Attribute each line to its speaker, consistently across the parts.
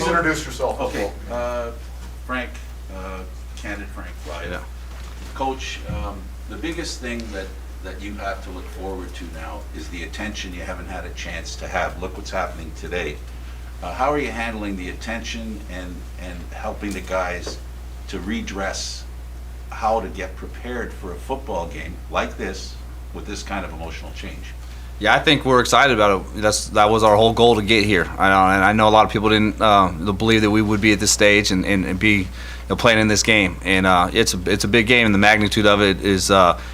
Speaker 1: Please introduce yourself.
Speaker 2: Okay, Frank, Candid Frank, right?
Speaker 3: Yeah.
Speaker 2: Coach, the biggest thing that you have to look forward to now is the attention you haven't had a chance to have. Look what's happening today. How are you handling the attention and helping the guys to redress how to get prepared for a football game like this with this kind of emotional change?
Speaker 3: Yeah, I think we're excited about it. That was our whole goal to get here. I know a lot of people didn't believe that we would be at this stage and be playing in this game. And it's a big game, and the magnitude of it is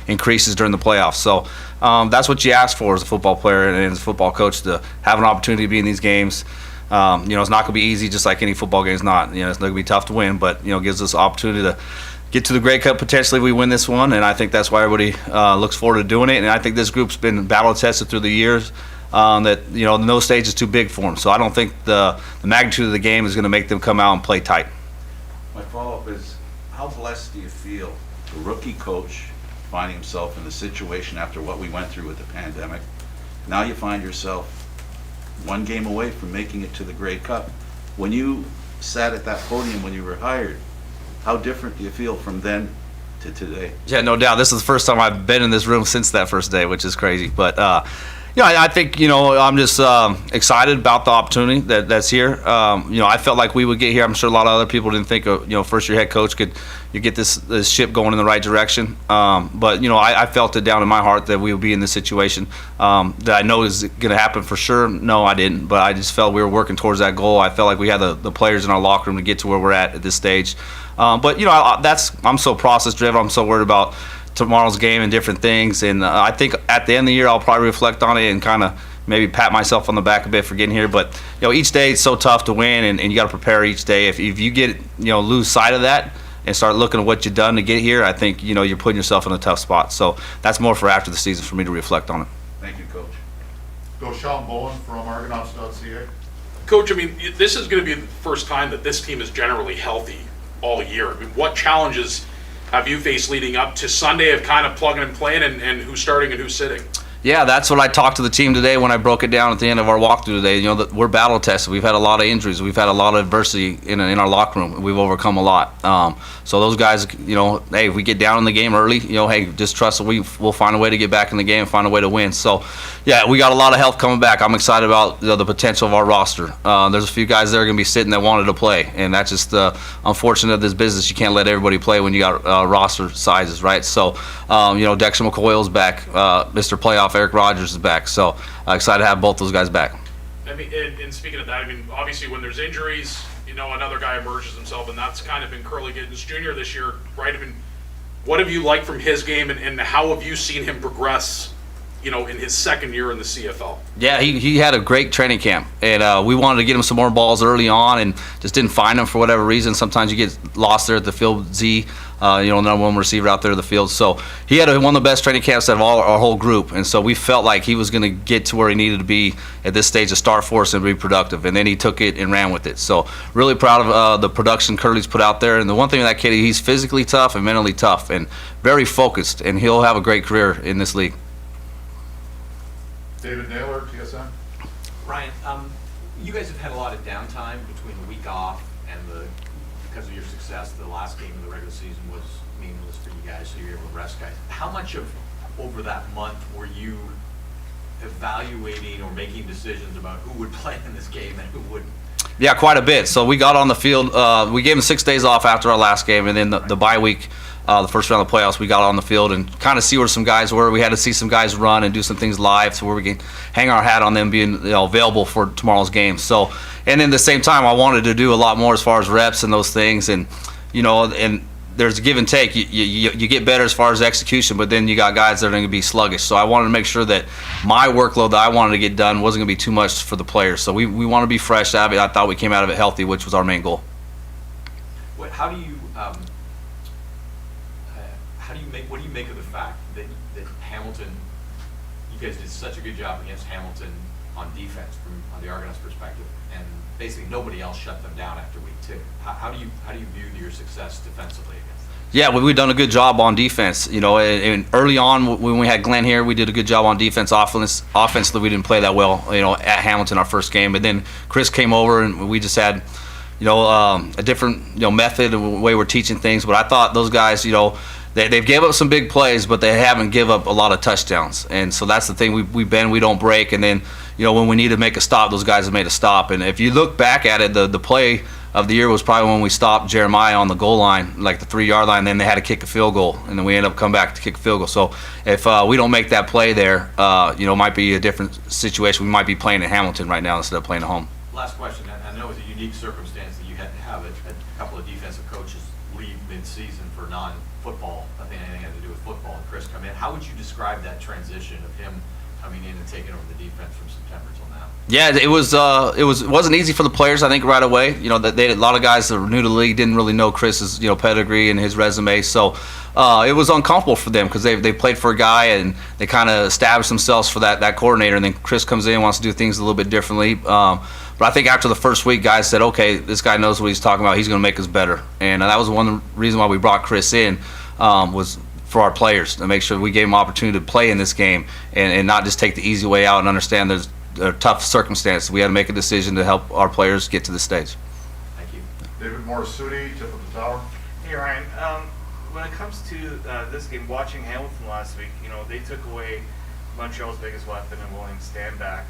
Speaker 3: increases during the playoffs. So that's what you ask for as a football player and as a football coach, to have an opportunity to be in these games. It's not going to be easy, just like any football game is not. It's going to be tough to win, but gives us the opportunity to get to the Grey Cup potentially if we win this one, and I think that's why everybody looks forward to doing it. And I think this group's been battle tested through the years. That no stage is too big for them. So I don't think the magnitude of the game is going to make them come out and play tight.
Speaker 2: My follow-up is, how blessed do you feel, a rookie coach finding himself in the situation after what we went through with the pandemic? Now you find yourself one game away from making it to the Grey Cup. When you sat at that podium when you were hired, how different do you feel from then to today?
Speaker 3: Yeah, no doubt. This is the first time I've been in this room since that first day, which is crazy. But I think I'm just excited about the opportunity that's here. I felt like we would get here. I'm sure a lot of other people didn't think first year head coach could get this ship going in the right direction. But I felt it down in my heart that we would be in this situation. That I know is going to happen for sure. No, I didn't. But I just felt we were working towards that goal. I felt like we had the players in our locker room to get to where we're at this stage. But I'm so process driven. I'm so worried about tomorrow's game and different things. And I think at the end of the year, I'll probably reflect on it and kind of maybe pat myself on the back a bit for getting here. But each day it's so tough to win, and you got to prepare each day. If you get lose sight of that and start looking at what you've done to get here, I think you're putting yourself in a tough spot. So that's more for after the season for me to reflect on it.
Speaker 2: Thank you, Coach.
Speaker 1: Go Sean Bowen from Argonauts.ca.
Speaker 4: Coach, this is going to be the first time that this team is generally healthy all year. What challenges have you faced leading up to Sunday of kind of plugging and playing and who's starting and who's sitting?
Speaker 3: Yeah, that's what I talked to the team today when I broke it down at the end of our walkthrough today. That we're battle tested. We've had a lot of injuries. We've had a lot of adversity in our locker room. We've overcome a lot. So those guys, hey, if we get down in the game early, hey, just trust that we'll find a way to get back in the game and find a way to win. So, yeah, we got a lot of health coming back. I'm excited about the potential of our roster. There's a few guys that are going to be sitting that wanted to play, and that's just unfortunate of this business. You can't let everybody play when you got roster sizes, right? So, Dexter McCoyle's back. Mr. Playoff Eric Rogers is back, so excited to have both those guys back.
Speaker 4: And speaking of that, obviously when there's injuries, another guy emerges himself, and that's kind of been Kurleigh Gittens Jr. this year, right? What have you liked from his game, and how have you seen him progress, in his second year in the CFL? Yeah,
Speaker 3: he had a great training camp, and we wanted to get him some more balls early on and just didn't find them for whatever reason. Sometimes you get lost there at the field, number one receiver out there in the field. So he had one of the best training camps out of our whole group, and so we felt like he was going to get to where he needed to be at this stage to start for us and be productive, and then he took it and ran with it. So really proud of the production Kurleigh's put out there, and the one thing with that kid, he's physically tough and mentally tough and very focused, and he'll have a great career in this league.
Speaker 1: David Naylor, TSN.
Speaker 5: Ryan, you guys have had a lot of downtime between the week off and because of your success, the last game of the regular season was meaningless for you guys, so you're able to rest guys. How much over that month were you evaluating or making decisions about who would play in this game and who wouldn't?
Speaker 3: Yeah, quite a bit. So we got on the field. We gave them 6 days off after our last game, and then the bye week, the first round of the playoffs, we got on the field and kind of see where some guys were. We had to see some guys run and do some things live, so where we can hang our hat on them being available for tomorrow's game. So, and then at the same time, I wanted to do a lot more as far as reps and those things, and and there's a give and take. You get better as far as execution, but then you got guys that are going to be sluggish. So I wanted to make sure that my workload that I wanted to get done wasn't going to be too much for the players. So we want to be fresh out of it. I thought we came out of it healthy, which was our main goal.
Speaker 5: How do you make of the fact that Hamilton, you guys did such a good job against Hamilton on defense on the Argonauts' perspective, and basically nobody else shut them down after week 2. How do you view your success defensively against them?
Speaker 3: Yeah, we've done a good job on defense. And early on when we had Glenn here, we did a good job on defense. Offensively, we didn't play that well, at Hamilton our first game. But then Chris came over, and we just had a different method of way we're teaching things. But I thought those guys, they've gave up some big plays, but they haven't give up a lot of touchdowns. And so that's the thing. We bend, we don't break. And then when we need to make a stop, those guys have made a stop. And if you look back at it, the play of the year was probably when we stopped Jeremiah on the goal line, like the 3-yard line. And then they had to kick a field goal, and then we ended up coming back to kick a field goal. So if we don't make that play there, it might be a different situation. We might be playing at Hamilton right now instead of playing at home.
Speaker 5: Last question. I know it's a unique circumstance that you had to have a couple of defensive coaches leave mid-season for non-football. I think anything had to do with football, and Chris come in. How would you describe that transition of him coming in and taking over the defense from September till now?
Speaker 3: Yeah, it wasn't easy for the players. I think right away. That a lot of guys that were new to the league didn't really know Chris's pedigree and his resume. So it was uncomfortable for them because they played for a guy and they kind of established themselves for that coordinator. And then Chris comes in and wants to do things a little bit differently. But I think after the first week, guys said, okay, this guy knows what he's talking about. He's going to make us better. And that was one of the reasons why we brought Chris in was for our players to make sure we gave them opportunity to play in this game and not just take the easy way out and understand there's tough circumstances. We had to make a decision to help our players get to the stage.
Speaker 5: Thank you.
Speaker 1: David Morisuti, tip of the tower.
Speaker 6: Hey Ryan, when it comes to this game, watching Hamilton last week, they took away Montreal's biggest weapon and Williams stand back.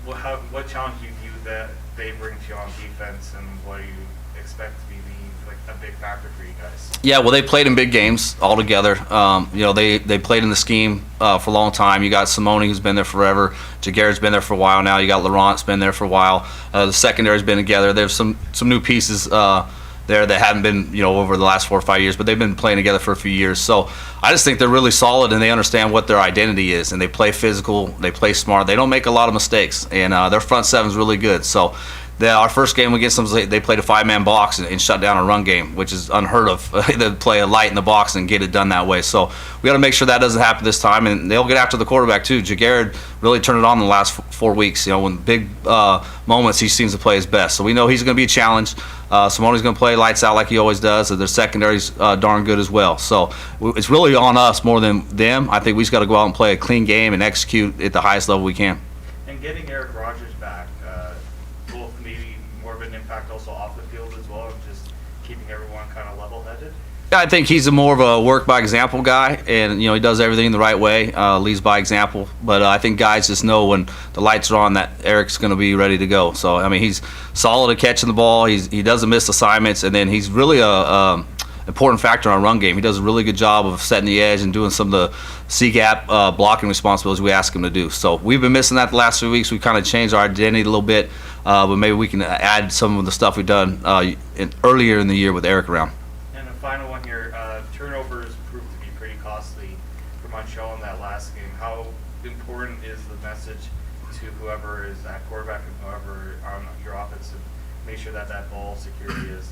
Speaker 6: What challenge do you view that they bring to you on defense, and what do you expect to be a big factor for you guys?
Speaker 3: Yeah, well, they played in big games all together. They played in the scheme for a long time. You got Simone, who's been there forever. Jaguar's been there for a while now. You got Laurent's been there for a while. The secondary's been together. There's some new pieces there that haven't been over the last 4 or 5 years, but they've been playing together for a few years. So I just think they're really solid and they understand what their identity is, and they play physical, they play smart, they don't make a lot of mistakes, and their front seven's really good. So our first game against them, they played a 5-man box and shut down a run game, which is unheard of. They play a light in the box and get it done that way. So we got to make sure that doesn't happen this time, and they'll get after the quarterback too. Jaguar really turned it on in the last 4 weeks. When big moments, he seems to play his best. So we know he's going to be a challenge. Simone's going to play lights out like he always does. Their secondary's darn good as well. So it's really on us more than them. I think we just got to go out and play a clean game and execute at the highest level we can.
Speaker 6: And getting Eric Rogers back, will maybe more of an impact also off the field as well, of just keeping everyone kind of level-headed?
Speaker 3: I think he's more of a work by example guy, and he does everything the right way, leads by example. But I think guys just know when the lights are on that Eric's going to be ready to go. So I mean, he's solid at catching the ball. He doesn't miss assignments, and then he's really a important factor on our run game. He does a really good job of setting the edge and doing some of the C-gap blocking responsibilities we ask him to do. So we've been missing that the last 3 weeks. We've kind of changed our identity a little bit, but maybe we can add some of the stuff we've done earlier in the year with Eric around.
Speaker 6: And a final one here, turnovers proved to be pretty costly for Montreal in that last game. How important is the message to whoever is at quarterback and whoever on your offense to make sure that ball security is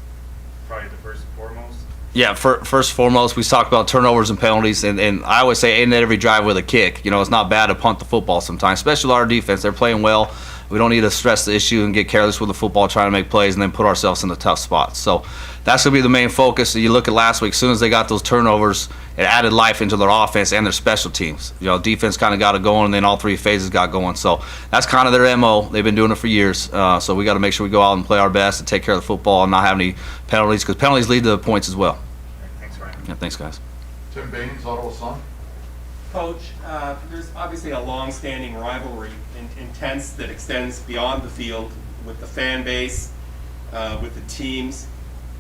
Speaker 6: probably the first and foremost?
Speaker 3: Yeah, first and foremost, we talk about turnovers and penalties, and I always say end every drive with a kick. It's not bad to punt the football sometimes, especially our defense. They're playing well. We don't need to stress the issue and get careless with the football, trying to make plays and then put ourselves in the tough spots. So that's going to be the main focus. You look at last week, as soon as they got those turnovers, it added life into their offense and their special teams. Defense kind of got it going, and then all three phases got going. So that's kind of their MO. They've been doing it for years. So we got to make sure we go out and play our best and take care of the football and not have any penalties, because penalties lead to the points as well.
Speaker 6: Thanks, Ryan.
Speaker 3: Yeah, thanks, guys.
Speaker 1: Tim Baines, Ottawa Sun.
Speaker 7: Coach, there's obviously a long-standing rivalry, intense, that extends beyond the field with the fan base, with the teams.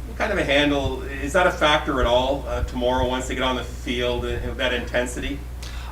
Speaker 7: What kind of a handle, is that a factor at all tomorrow once they get on the field, that intensity?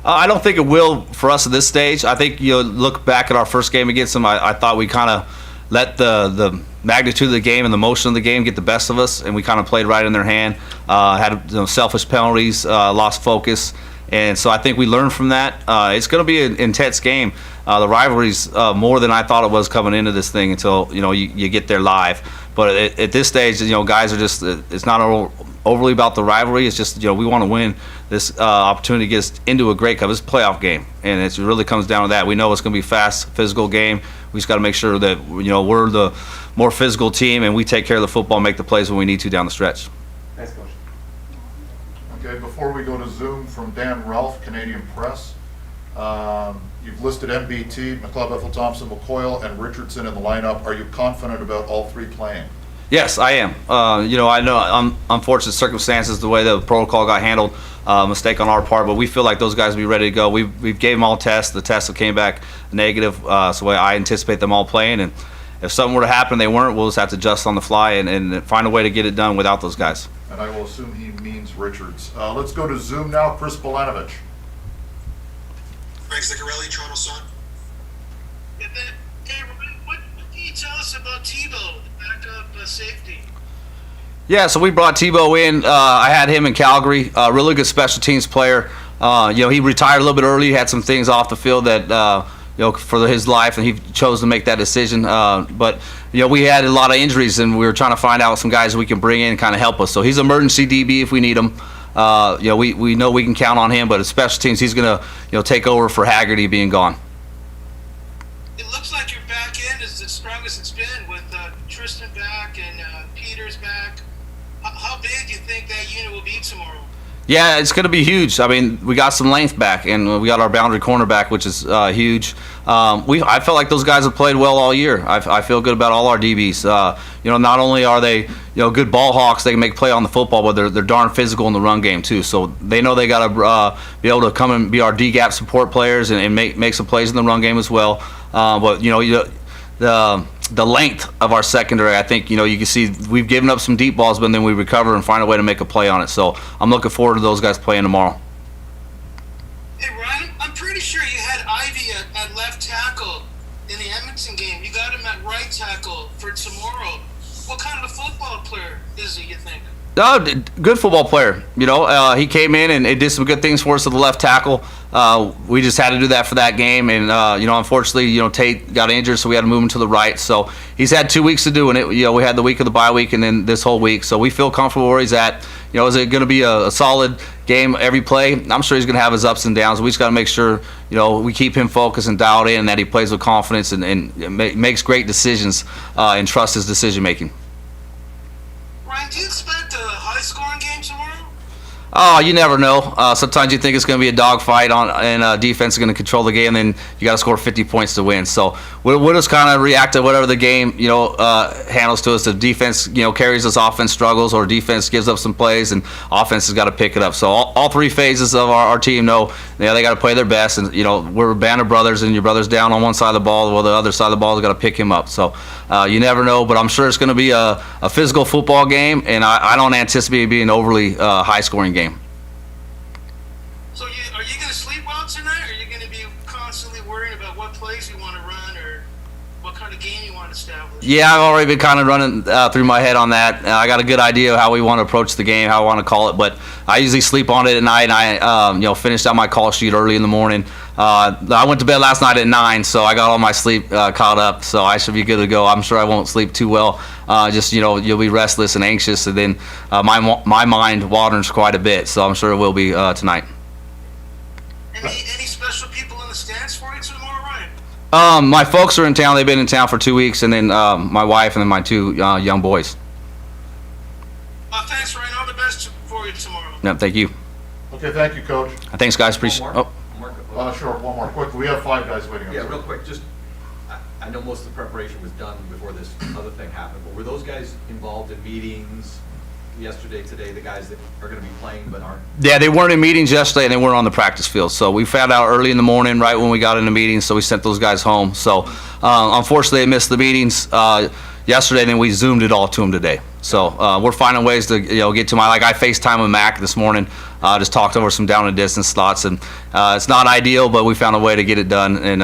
Speaker 3: I don't think it will for us at this stage. I think look back at our first game against them, I thought we kind of let the magnitude of the game and the motion of the game get the best of us, and we kind of played right in their hand, had selfish penalties, lost focus. And so I think we learned from that. It's going to be an intense game. The rivalry's more than I thought it was coming into this thing until you get there live. But at this stage, guys are just, it's not overly about the rivalry. It's just we want to win this opportunity to get us into a Grey Cup. It's a playoff game, and it really comes down to that. We know it's going to be a fast, physical game. We just got to make sure that we're the more physical team, and we take care of the football, and make the plays when we need to down the stretch.
Speaker 7: Thanks, Coach.
Speaker 1: Okay, before we go to Zoom from Dan Ralph, Canadian Press, You've listed MBT, McLeod, Bethel, Thompson, McCoyle, and Richardson in the lineup. Are you confident about all three playing?
Speaker 3: Yes, I am. I know unfortunate circumstances, the way the protocol got handled, mistake on our part, but we feel like those guys will be ready to go. We've gave them all tests. The tests that came back negative, so I anticipate them all playing. And if something were to happen, they weren't, we'll just have to adjust on the fly and find a way to get it done without those guys.
Speaker 1: And I will assume he means Richards. Let's go to Zoom now. Chris Bolanovich.
Speaker 8: Frank Ziccarelli, Toronto Sun.
Speaker 9: Hey, what can you tell us about Tebow, the backup safety?
Speaker 3: Yeah, so we brought Tebow in. I had him in Calgary. Really good special teams player. He retired a little bit early. He had some things off the field that for his life, and he chose to make that decision. But we had a lot of injuries, and we were trying to find out some guys we can bring in and kind of help us. So he's emergency DB if we need him. We know we can count on him, but as special teams, he's going to take over for Haggerty being gone.
Speaker 9: It looks like your back end is the strongest it's been with Tristan back and Peters back. How big do you think that unit will be tomorrow?
Speaker 3: Yeah, it's going to be huge. I mean, we got some length back, and we got our boundary cornerback, which is huge. I felt like those guys have played well all year. I feel good about all our DBs. Not only are they good ball hawks, they can make play on the football, but they're darn physical in the run game too. So they know they got to be able to come and be our D gap support players and make some plays in the run game as well. But the length of our secondary, I think, you can see we've given up some deep balls, but then we recover and find a way to make a play on it. So I'm looking forward to those guys playing tomorrow.
Speaker 9: Hey, Ryan, I'm pretty sure you had Ivy at left tackle in the Edmonton game. You got him at right tackle for tomorrow. What kind of a football player is he, you think?
Speaker 3: Good football player. He came in and did some good things for us at the left tackle. We just had to do that for that game, and unfortunately, Tate got injured, so we had to move him to the right. So he's had 2 weeks to do it. We had the week of the bye week, and then this whole week. So we feel comfortable where he's at. Is it going to be a solid game every play? I'm sure he's going to have his ups and downs. We just got to make sure we keep him focused and dialed in, and that he plays with confidence and makes great decisions and trust his decision making.
Speaker 9: Ryan, do you expect a high-scoring game tomorrow?
Speaker 3: Oh, you never know. Sometimes you think it's going to be a dogfight and defense is going to control the game, and then you got to score 50 points to win. So we'll just kind of react to whatever the game handles to us. If defense carries us, offense struggles, or defense gives up some plays, and offense has got to pick it up. So all three phases of our team know they got to play their best, and we're a band of brothers, and your brother's down on one side of the ball, while the other side of the ball has got to pick him up. So you never know, but I'm sure it's going to be a physical football game, and I don't anticipate it being an overly high-scoring game.
Speaker 9: So are you going to sleep well tonight, or are you going to be constantly worrying about what plays you want to run or what kind of game you want to establish?
Speaker 3: Yeah, I've already been kind of running through my head on that. I got a good idea of how we want to approach the game, how I want to call it, but I usually sleep on it at night, and I finished out my call sheet early in the morning. I went to bed last night at 9, so I got all my sleep caught up, so I should be good to go. I'm sure I won't sleep too well. You'll be restless and anxious, and then my mind wanders quite a bit, so I'm sure it will be tonight.
Speaker 9: Any special people in the stands for you tomorrow, Ryan?
Speaker 3: My folks are in town. They've been in town for 2 weeks, and then my wife and then my two young boys.
Speaker 9: Thanks, Ryan. All the best for you tomorrow.
Speaker 3: No, thank you.
Speaker 1: Okay, thank you, Coach.
Speaker 3: Thanks, guys. Appreciate it.
Speaker 1: Sure, one more. Quick, we have 5 guys waiting.
Speaker 5: Yeah, real quick, I know most of the preparation was done before this other thing happened, but were those guys involved in meetings yesterday, today, the guys that are going to be playing but aren't?
Speaker 3: Yeah, they weren't in meetings yesterday, and they weren't on the practice field. So we found out early in the morning, right when we got into meetings, so we sent those guys home. So unfortunately, they missed the meetings yesterday, and then we Zoomed it all to them today. So we're finding ways to get to I FaceTime with Mac this morning, just talked over some down and distance thoughts, and it's not ideal, but we found a way to get it done. And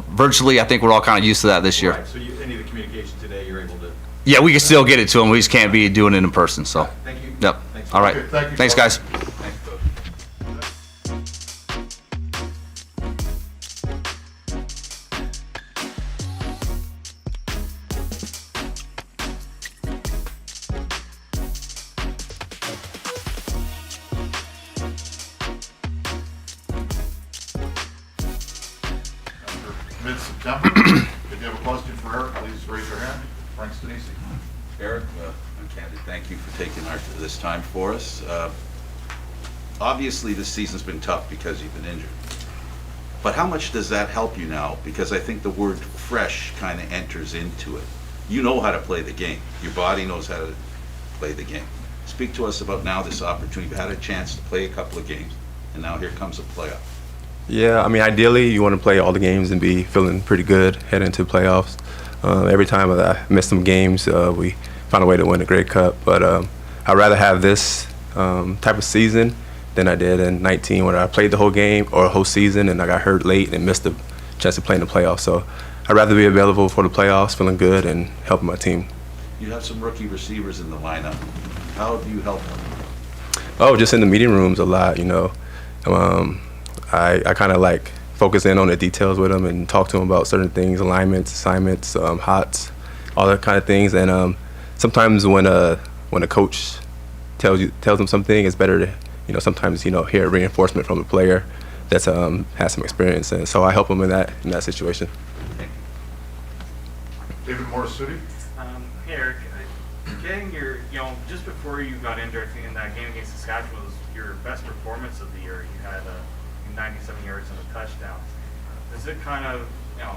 Speaker 3: virtually, I think we're all kind of used to that this year.
Speaker 5: Right, so any of the communication today, you're able to?
Speaker 3: Yeah, we can still get it to them. We just can't be doing it in person. So.
Speaker 5: Thank you.
Speaker 3: Yep.
Speaker 5: Thanks.
Speaker 3: All right.
Speaker 1: Okay, thank you,
Speaker 3: Thanks,
Speaker 1: Coach.
Speaker 3: guys.
Speaker 1: Mid-September. If you have a question for Eric, please raise your hand. Frank Stanisi.
Speaker 2: Eric, Candid, thank you for taking this time for us. Obviously, this season's been tough because you've been injured. But how much does that help you now? Because I think the word fresh kind of enters into it. You know how to play the game. Your body knows how to play the game. Speak to us about now this opportunity. You've had a chance to play a couple of games, and now here comes a playoff.
Speaker 8: Yeah, I mean, ideally, you want to play all the games and be feeling pretty good heading into the playoffs. Every time that I miss some games, we find a way to win the Grey Cup. But I'd rather have this type of season than I did in 19, where I played the whole game or a whole season, and I got hurt late and missed the chance to play in the playoffs. So I'd rather be available for the playoffs, feeling good, and helping my team.
Speaker 2: You have some rookie receivers in the lineup. How do you help them?
Speaker 8: Oh, just in the meeting rooms a lot, you know. I kind of like focus in on the details with them and talk to them about certain things, alignments, assignments, hots, all that kind of things. And sometimes when a coach tells them something, it's better to, you know, sometimes, you know, hear reinforcement from a player that's has some experience. And so I help them in that situation.
Speaker 1: David Morris-Sudi?
Speaker 6: Hey, Eric, getting your, you know, just before you got injured in that game against Saskatchewan was your best performance of the year. You had 97 yards and a touchdown. Does it kind of, you know,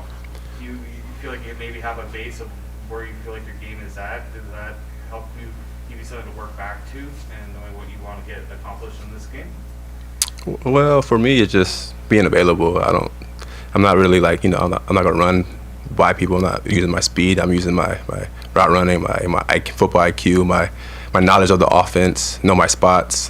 Speaker 6: you feel like you maybe have a base of where you feel like your game is at? Does that help you give you something to work back to and knowing what you want to get accomplished in this game?
Speaker 8: Well, for me, it's just being available. I'm not really like, you know, I'm not going to run by people. I'm not using my speed. I'm using my route running, my football IQ, my knowledge of the offense, know my spots,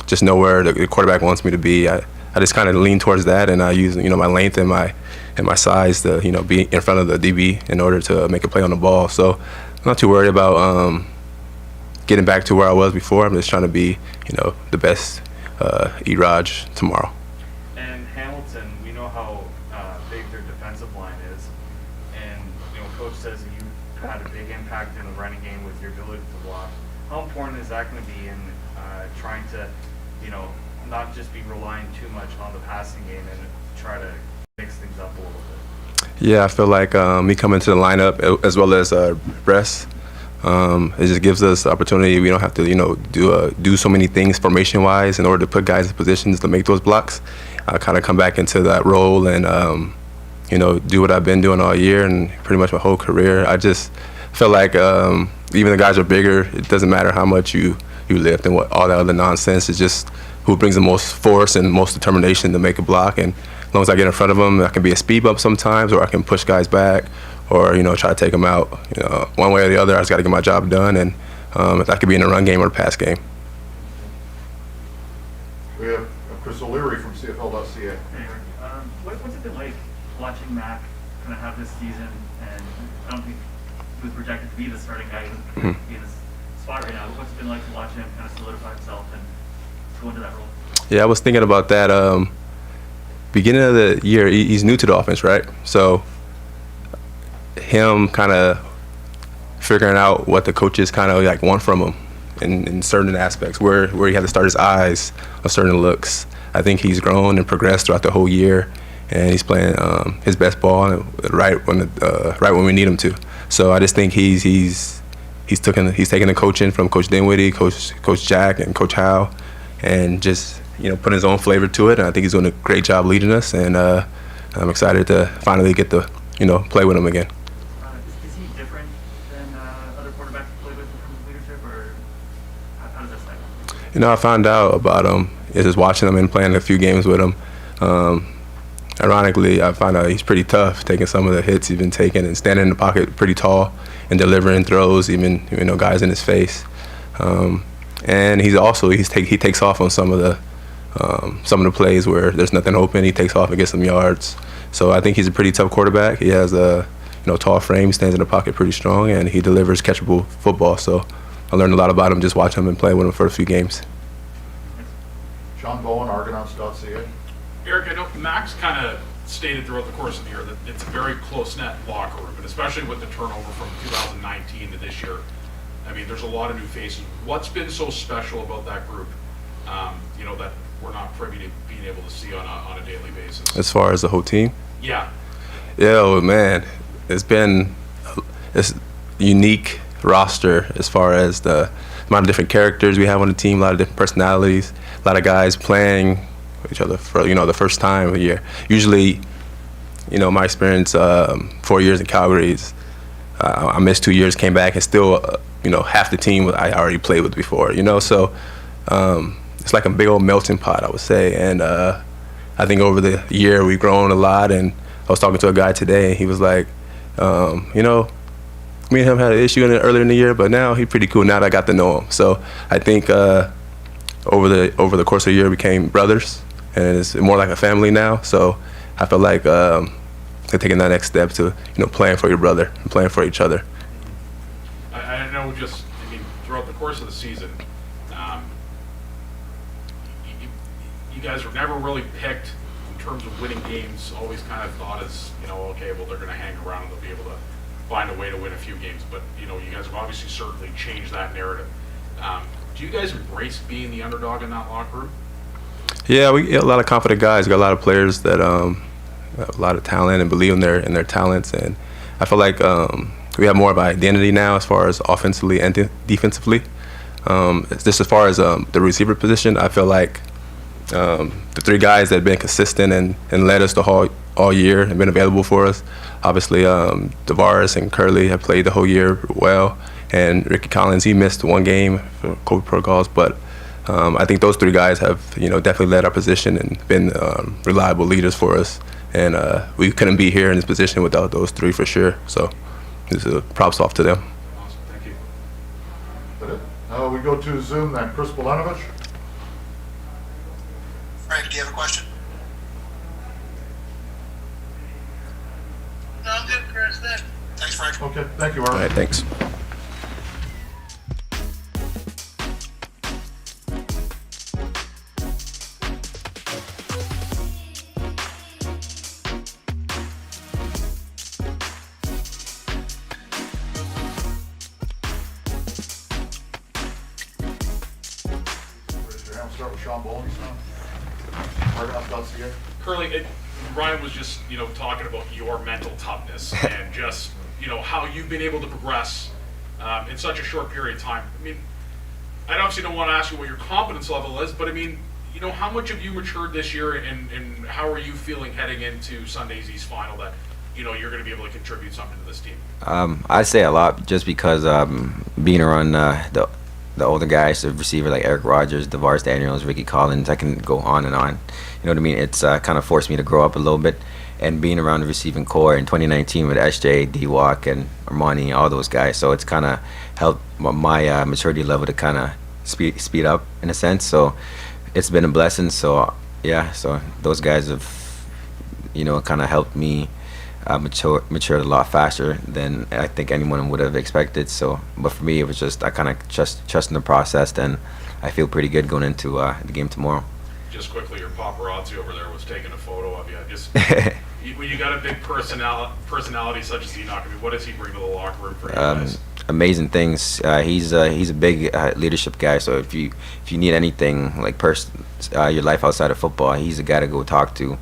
Speaker 8: just know where the quarterback wants me to be. I just kind of lean towards that, and I use, you know, my length and my size to, you know, be in front of the DB in order to make a play on the ball. So I'm not too worried about getting back to where I was before. I'm just trying to be, you know, the best E-Raj tomorrow.
Speaker 6: And Hamilton, we know how big their defensive line is, and, you know, Coach says that you had a big impact in the running game with your ability to block. How important is that going to be in trying to, you know, not just be relying too much on the passing game and try to mix things up a little bit?
Speaker 8: Yeah, I feel like me coming to the lineup as well as Bress, it just gives us the opportunity. We don't have to, you know, do so many things formation-wise in order to put guys in positions to make those blocks. I kind of come back into that role and, you know, do what I've been doing all year and pretty much my whole career. I just feel like even the guys are bigger. It doesn't matter how much you lift and what all that other nonsense. It's just who brings the most force and most determination to make a block. And as long as I get in front of them, I can be a speed bump sometimes, or I can push guys back, or, you know, try to take them out. You know, one way or the other, I just got to get my job done. And if that could be in the run game or the pass game.
Speaker 1: We have Chris O'Leary from CFL.ca.
Speaker 10: Hey, Eric. What's it been like watching Mac kind of have this season? And I don't think he was projected to be the starting guy. He was projected to be in this spot right now. But what's it been like to watch him kind of solidify himself and go into that role?
Speaker 8: Yeah, I was thinking about that. Beginning of the year, he's new to the offense, right? So him kind of figuring out what the coaches kind of like want from him in certain aspects, where he had to start his eyes on certain looks. I think he's grown and progressed throughout the whole year, and he's playing his best ball right when we need him to. So I just think he's taking the coaching from Coach Dinwiddie, Coach Jack, and Coach Howe, and just, you know, putting his own flavor to it. And I think he's doing a great job leading us, and I'm excited to finally get to, you know, play with him again.
Speaker 10: Is he different than other quarterbacks you play with in terms of leadership, or how does that stack up?
Speaker 8: You know, I found out about him just watching him and playing a few games with him. Ironically, I found out he's pretty tough, taking some of the hits he's been taking and standing in the pocket pretty tall and delivering throws, even, you know, guys in his face. And he takes off on some of the plays where there's nothing open. He takes off and gets some yards. So I think he's a pretty tough quarterback. He has a, you know, tall frame, he stands in the pocket pretty strong, and he delivers catchable football. So I learned a lot about him just watching him and playing with him for a few games.
Speaker 1: Sean Bowen, Argonauts.ca.
Speaker 4: Eric, I know Max kind of stated throughout the course of the year that it's a very close-knit locker room, and especially with the turnover from 2019 to this year. I mean, there's a lot of new faces. What's been so special about that group, you know, that we're not privy to being able to see on a daily basis?
Speaker 8: As far as the whole team?
Speaker 4: Yeah.
Speaker 8: Yeah, well, man, it's been a unique roster as far as the amount of different characters we have on the team, a lot of different personalities, a lot of guys playing each other for the first time a year. Usually, my experience 4 years in Calgary is I missed 2 years, came back, and still half the team I already played with before. So it's like a big old melting pot, I would say. And I think over the year we've grown a lot. And I was talking to a guy today, and he was like, me and him had an issue earlier in the year, but now he's pretty cool now that I got to know him. So I think over the course of the year we became brothers, and it's more like a family now. So I feel like they're taking that next step to playing for your brother and playing for each other.
Speaker 4: I know throughout the course of the season, you guys were never really picked in terms of winning games. Always kind of thought as, okay, well, they're going to hang around and they'll be able to find a way to win a few games. But, you guys have obviously certainly changed that narrative. Do you guys embrace being the underdog in that locker room?
Speaker 8: Yeah, we get a lot of confident guys. We got a lot of players that have a lot of talent and believe in their talents. And I feel like we have more of an identity now as far as offensively and defensively. Just as far as the receiver position, I feel like the three guys that have been consistent and led us the all year and been available for us. Obviously, Tavares and Kurleigh have played the whole year well, and Ricky Collins, he missed one game for COVID protocols, but I think those three guys have definitely led our position and been reliable leaders for us, and we couldn't be here in this position without those three for sure. So, this is props off to them.
Speaker 4: Awesome, thank you.
Speaker 1: Now we go to Zoom then. Chris Bolanovich.
Speaker 9: Frank, do you have a question? No, I'm good, Chris. Thanks, Frank.
Speaker 1: Okay, thank you, Art.
Speaker 8: All right, thanks.
Speaker 1: Start with Sean Bowles now. Argonauts.ca.
Speaker 4: Kurleigh, Ryan was just, talking about your mental toughness and just, how you've been able to progress in such a short period of time. I obviously don't want to ask you what your confidence level is, but how much have you matured this year, and how are you feeling heading into Sunday's East Final that, you're going to be able to contribute something to this team?
Speaker 11: I say a lot just because being around the older guys, the receiver like Eric Rogers, Tavares Daniels, Ricky Collins, I can go on and on. You know what I mean? It's kind of forced me to grow up a little bit. And being around the receiving core in 2019 with SJ, D-Walk, and Armani, all those guys. So it's kind of helped my maturity level to kind of speed up in a sense. So it's been a blessing. So, yeah, so those guys have, kind of helped me matured a lot faster than I think anyone would have expected. So, but for me, it was just I kind of trusting the process, and I feel pretty good going into the game tomorrow.
Speaker 4: Just quickly, your paparazzi over there was taking a photo of you. When you got a big personality such as Enoch, what does he bring to the locker room for you guys?
Speaker 11: Amazing things. He's a big leadership guy. So if you need anything like your life outside of football, he's a guy to go talk to.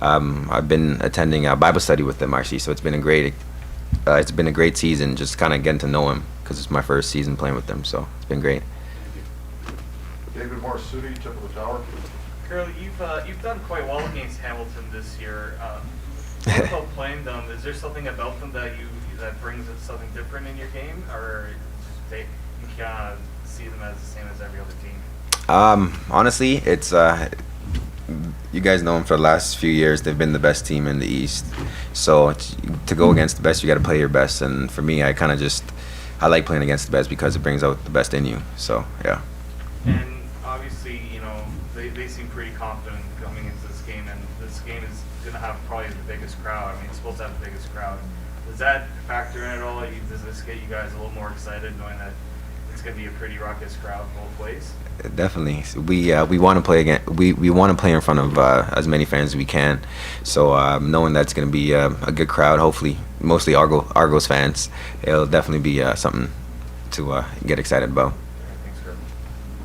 Speaker 11: I've been attending a Bible study with him actually, so it's been a great season. Just kind of getting to know him because it's my first season playing with him, so it's been great.
Speaker 1: David Morisuti, tip of the tower.
Speaker 6: Kurleigh, you've done quite well against Hamilton this year. What about playing them? Is there something about them that brings something different in your game, or you kind of see them as the same as every other team?
Speaker 11: Honestly, it's you guys know them for the last few years. They've been the best team in the East. So to go against the best, you got to play your best. And for me, I like playing against the best because it brings out the best in you. So yeah.
Speaker 6: And obviously, they seem pretty confident coming into this game, and this game is going to have probably the biggest crowd. It's supposed to have the biggest crowd. Does that factor in at all? Does this get you guys a little more excited knowing that it's going to be a pretty raucous crowd both ways?
Speaker 11: Definitely. We want to play again. We want to play in front of as many fans as we can. So knowing that's going to be a good crowd, hopefully mostly Argos fans, it'll definitely be something to get excited about.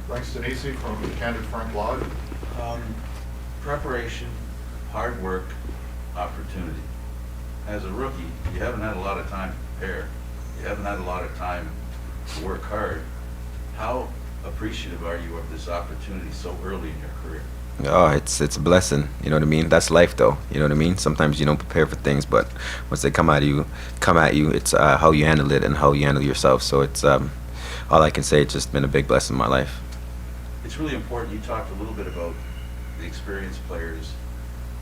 Speaker 1: Thanks, Denise from Candid Frank Live.
Speaker 2: Preparation, hard work, opportunity. As a rookie, you haven't had a lot of time to prepare. You haven't had a lot of time to work hard. How appreciative are you of this opportunity so early in your career?
Speaker 11: Oh, it's a blessing. You know what I mean? That's life, though. You know what I mean? Sometimes you don't prepare for things, but once they come at you, it's how you handle it and how you handle yourself. So it's all I can say. It's just been a big blessing in my life.
Speaker 2: It's really important. You talked a little bit about the experienced players.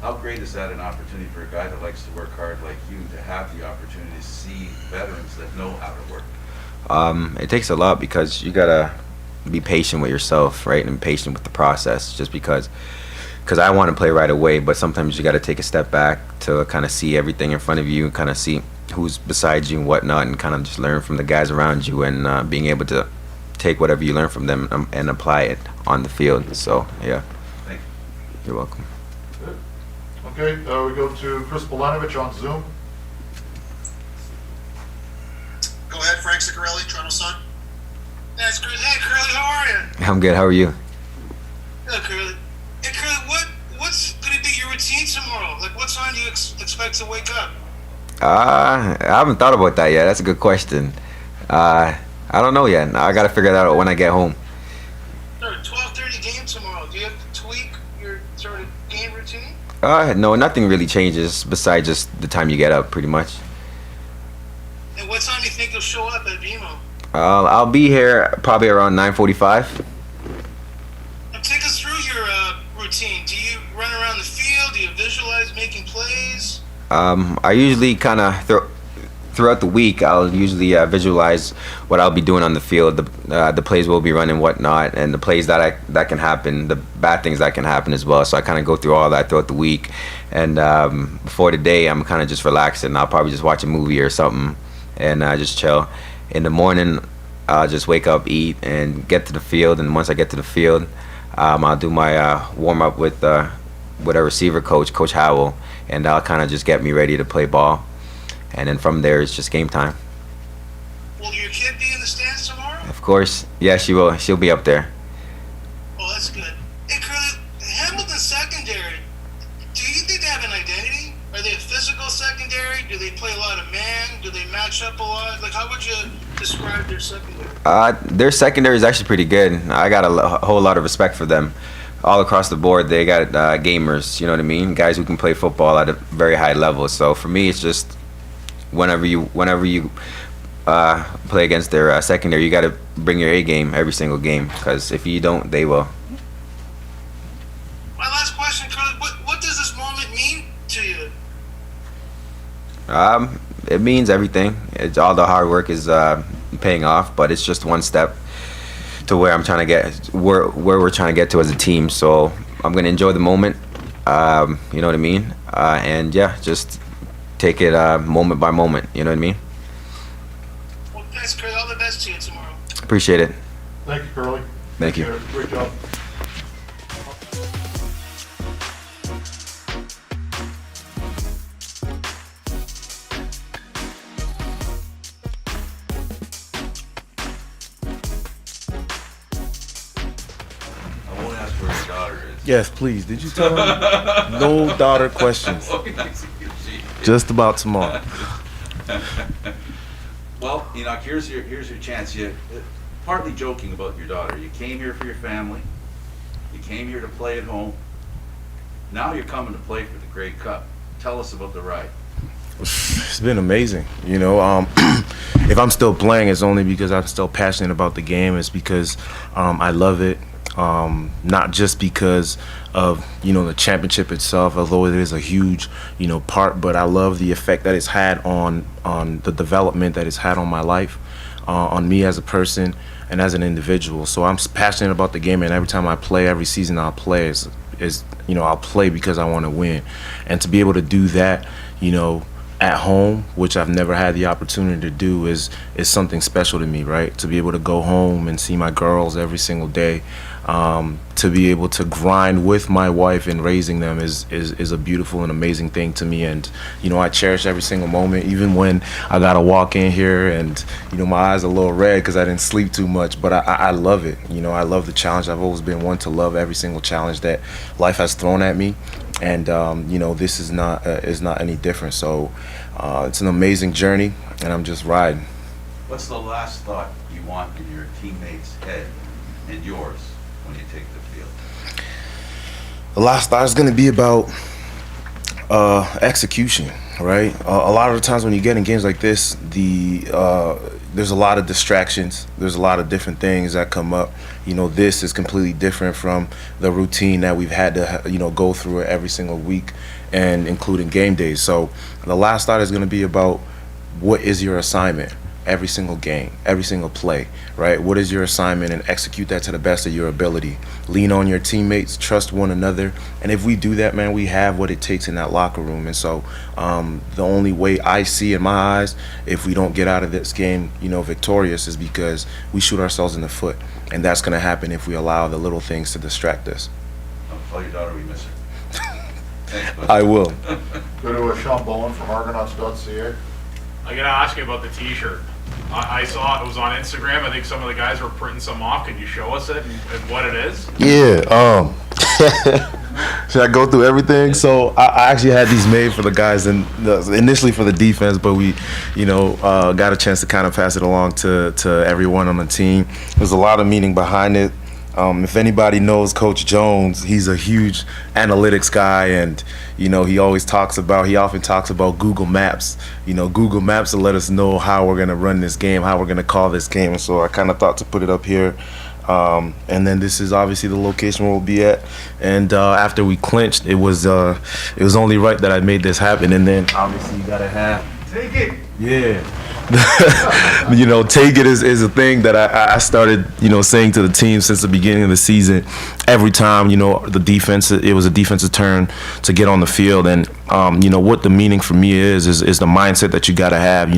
Speaker 2: How great is that an opportunity for a guy that likes to work hard like you to have the opportunity to see veterans that know how to work?
Speaker 11: It takes a lot because you gotta be patient with yourself, right, and patient with the process. Just because I want to play right away, but sometimes you got to take a step back to kind of see everything in front of you, kind of see who's beside you and whatnot, and kind of just learn from the guys around you, and being able to take whatever you learn from them and apply it on the field. So yeah.
Speaker 2: Thank you.
Speaker 11: You're welcome.
Speaker 1: Good. Okay, we go to Chris Bolanovich on Zoom.
Speaker 9: Go ahead, Frank Ciccarelli, Toronto Sun. That's Curly. Hey, Curly, how are you?
Speaker 11: I'm good. How are you?
Speaker 9: Hello, Curly. Hey, Curly, what's going to be your routine tomorrow? Like, what time do you expect to wake up?
Speaker 11: I haven't thought about that yet. That's a good question. I don't know yet. I got to figure that out when I get home.
Speaker 9: Sure, 12:30 game tomorrow. Do you have to tweak your sort of game routine?
Speaker 11: No, nothing really changes besides just the time you get up, pretty much.
Speaker 9: And what time do you think you'll show up at BMO?
Speaker 11: I'll be here probably around 9:45.
Speaker 9: And take us through your routine. Do you run around the field? Do you visualize making plays?
Speaker 11: I usually kind of throughout the week, I'll usually visualize what I'll be doing on the field, the plays we'll be running, whatnot, and the plays that can happen, the bad things that can happen as well. So I kind of go through all that throughout the week, and before the day, I'm kind of just relaxing. I'll probably just watch a movie or something, and just chill. In the morning, I'll just wake up, eat, and get to the field. And once I get to the field, I'll do my warm up with a receiver coach, Coach Howell, and I'll kind of just get me ready to play ball. And then from there, it's just game time.
Speaker 9: Will your kid be in the stands tomorrow?
Speaker 11: Of course, yeah, she will. She'll be up there.
Speaker 9: Oh, that's good. Hey, Curly, Hamilton secondary, do you think they have an identity? Are they a physical secondary? Do they play a lot of man? Do they match up a lot? Like, how would you describe their secondary?
Speaker 11: Their secondary is actually pretty good. I got a whole lot of respect for them. All across the board, they got gamers, you know what I mean? Guys who can play football at a very high level. So for me, it's just whenever you play against their secondary, you got to bring your A game every single game, because if you don't, they will.
Speaker 9: My last question, Curly, what does this moment mean to you?
Speaker 11: It means everything. It's all the hard work is paying off, but it's just one step to where I'm trying to get, where we're trying to get to as a team. So I'm gonna enjoy the moment. You know what I mean? And yeah, just take it moment by moment. You know what I mean?
Speaker 9: Well, thanks, Curly. All the best to you tomorrow.
Speaker 11: Appreciate it.
Speaker 1: Thank you, Curly.
Speaker 11: Thank you.
Speaker 1: Great job.
Speaker 2: I won't ask where your daughter is.
Speaker 12: Yes, please. Did you tell him? No daughter questions. Just about tomorrow.
Speaker 2: Well, Enoch, here's your chance. You partly joking about your daughter. You came here for your family. You came here to play at home. Now you're coming to play for the Grey Cup. Tell us about the ride.
Speaker 12: It's been amazing. You know, if I'm still playing, it's only because I'm still passionate about the game. It's because I love it. Not just because of, you know, the championship itself, although it is a huge, you know, part, but I love the effect that it's had on the development that it's had on my life, on me as a person and as an individual. So I'm passionate about the game, and every time I play, every season I'll play is you know, I'll play because I want to win. And to be able to do that, you know, at home, which I've never had the opportunity to do, is something special to me, right? To be able to go home and see my girls every single day, to be able to grind with my wife in raising them is a beautiful and amazing thing to me. And, you know, I cherish every single moment, even when I gotta walk in here and, you know, my eyes are a little red because I didn't sleep too much, but I love it. You know, I love the challenge. I've always been one to love every single challenge that life has thrown at me. And you know, this is not any different. So it's an amazing journey, and I'm just riding.
Speaker 2: What's the last thought you want in your teammates' head and yours when you take the field?
Speaker 12: The last thought is going to be about execution, right? A lot of the times when you get in games like this, there's a lot of distractions. There's a lot of different things that come up. You know, this is completely different from the routine that we've had to, go through every single week, and including game days. So the last thought is going to be about what is your assignment every single game, every single play, right? What is your assignment, and execute that to the best of your ability. Lean on your teammates, trust one another, and if we do that, man, we have what it takes in that locker room. And so the only way I see in my eyes, if we don't get out of this game, victorious, is because we shoot ourselves in the foot, and that's going to happen if we allow the little things to distract us.
Speaker 2: Tell your daughter we miss her. Thanks, bud.
Speaker 12: I will.
Speaker 1: Go to Sean Bowen from Argonauts.ca.
Speaker 4: I gotta ask you about the T-shirt. I saw it was on Instagram. I think some of the guys were printing some off. Can you show us it and what it is?
Speaker 12: Yeah. Should I go through everything? So I actually had these made for the guys, and initially for the defense, but we, got a chance to kind of pass it along to everyone on the team. There's a lot of meaning behind it. If anybody knows Coach Jones, he's a huge analytics guy, and he often talks about Google Maps. Google Maps to let us know how we're gonna run this game, how we're gonna call this game. And so I kind of thought to put it up here. And then this is obviously the location where we'll be at. And after we clinched, it was only right that I made this happen. And then obviously you gotta have take it. Yeah. Take it is a thing that I started, saying to the team since the beginning of the season. Every time, the defense, it was a defensive turn to get on the field. And, what the meaning for me is the mindset that you got to have.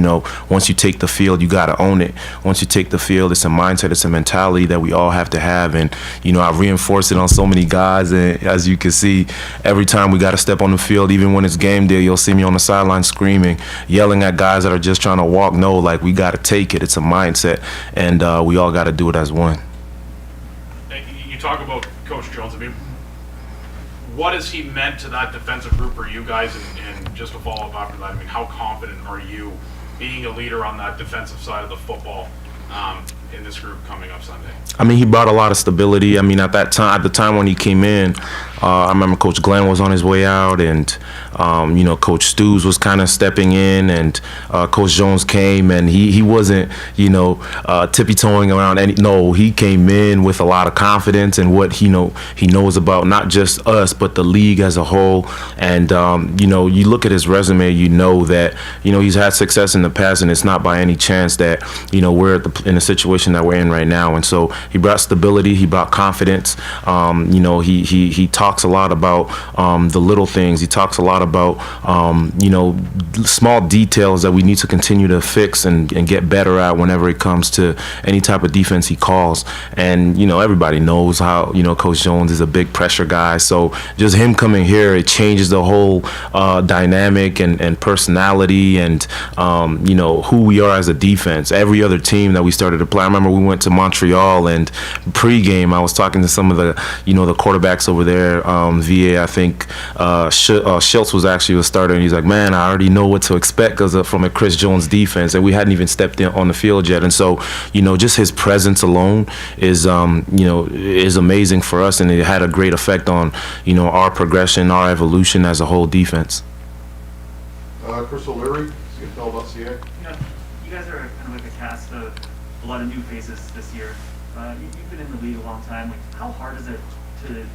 Speaker 12: Once you take the field, you got to own it. Once you take the field, it's a mindset, it's a mentality that we all have to have. And, I reinforce it on so many guys. And as you can see, every time we got to step on the field, even when it's game day, you'll see me on the sideline screaming, yelling at guys that are just trying to walk. No, like, we got to take it. It's a mindset, and we all got to do it as one.
Speaker 4: You talk about Coach Jones. I mean, what has he meant to that defensive group or you guys? And just to follow up after that, I mean, how confident are you being a leader on that defensive side of the football in this group coming up Sunday?
Speaker 12: I mean, he brought a lot of stability. I mean, at the time when he came in, I remember Coach Glenn was on his way out, and Coach Stews was kind of stepping in, and Coach Jones came, and he wasn't tippy-toeing around no, he came in with a lot of confidence and what he knows about not just us but the league as a whole. And you look at his resume, that he's had success in the past, and it's not by any chance that we're in the situation that we're in right now. And so he brought stability, he brought confidence. He talks a lot about the little things. He talks a lot about small details that we need to continue to fix and get better at whenever it comes to any type of defense he calls. And everybody knows how Coach Jones is a big pressure guy. So just him coming here, it changes the whole dynamic and personality and who we are as a defense. Every other team that we started to play, I remember we went to Montreal, and pre-game I was talking to some of the the quarterbacks over there. VA, I think Schultz was actually a starter, and he's like, man, I already know what to expect from a Chris Jones defense, and we hadn't even stepped in on the field yet. And so just his presence alone is amazing for us, and it had a great effect on our progression, our evolution as a whole defense.
Speaker 1: Chris O'Leary, CFL.ca.
Speaker 10: You guys are kind of like a cast of a lot of new faces this year. You've been in the league a long time. Like, how hard is it to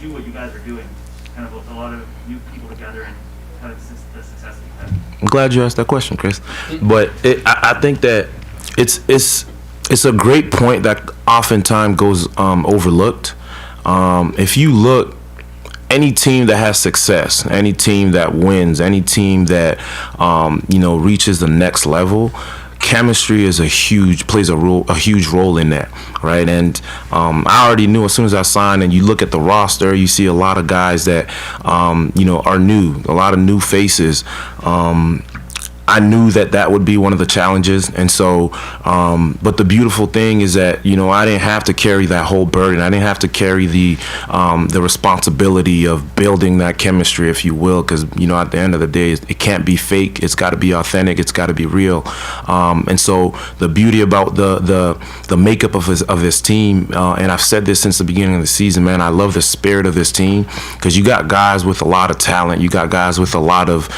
Speaker 10: do what you guys are doing, kind of with a lot of new people together and kind of the success that you've had?
Speaker 12: I'm glad you asked that question, Chris. But I think that it's a great point that oftentimes goes overlooked. If you look, any team that has success, any team that wins, any team that reaches the next level, chemistry is plays a huge role in that, right? And I already knew as soon as I signed, and you look at the roster, you see a lot of guys that are new, a lot of new faces. I knew that would be one of the challenges. And so, but the beautiful thing is that, you know, I didn't have to carry that whole burden. I didn't have to carry the responsibility of building that chemistry, if you will, because, you know, at the end of the day, it can't be fake. It's got to be authentic. It's got to be real. And so the beauty about the makeup of his team, and I've said this since the beginning of the season, man, I love the spirit of this team, because you got guys with a lot of talent. You got guys with a lot of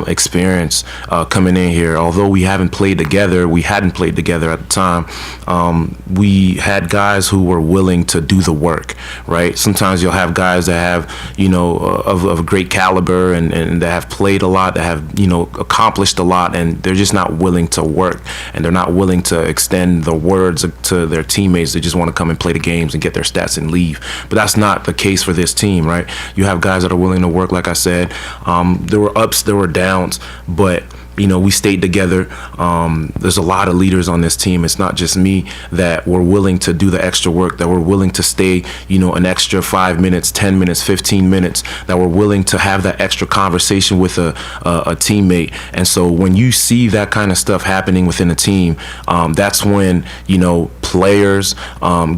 Speaker 12: experience coming in here. Although we hadn't played together at the time, we had guys who were willing to do the work, right? Sometimes you'll have guys that have, you know, of great caliber and that have played a lot, that have, you know, accomplished a lot, and they're just not willing to work, and they're not willing to extend the words to their teammates. They just want to come and play the games and get their stats and leave. But that's not the case for this team, right? You have guys that are willing to work, like I said. There were ups, there were downs, but you know, we stayed together. There's a lot of leaders on this team. It's not just me that were willing to do the extra work, that were willing to stay, you know, an extra 5 minutes, 10 minutes, 15 minutes, that were willing to have that extra conversation with a teammate. And so when you see that kind of stuff happening within a team, that's when, you know, players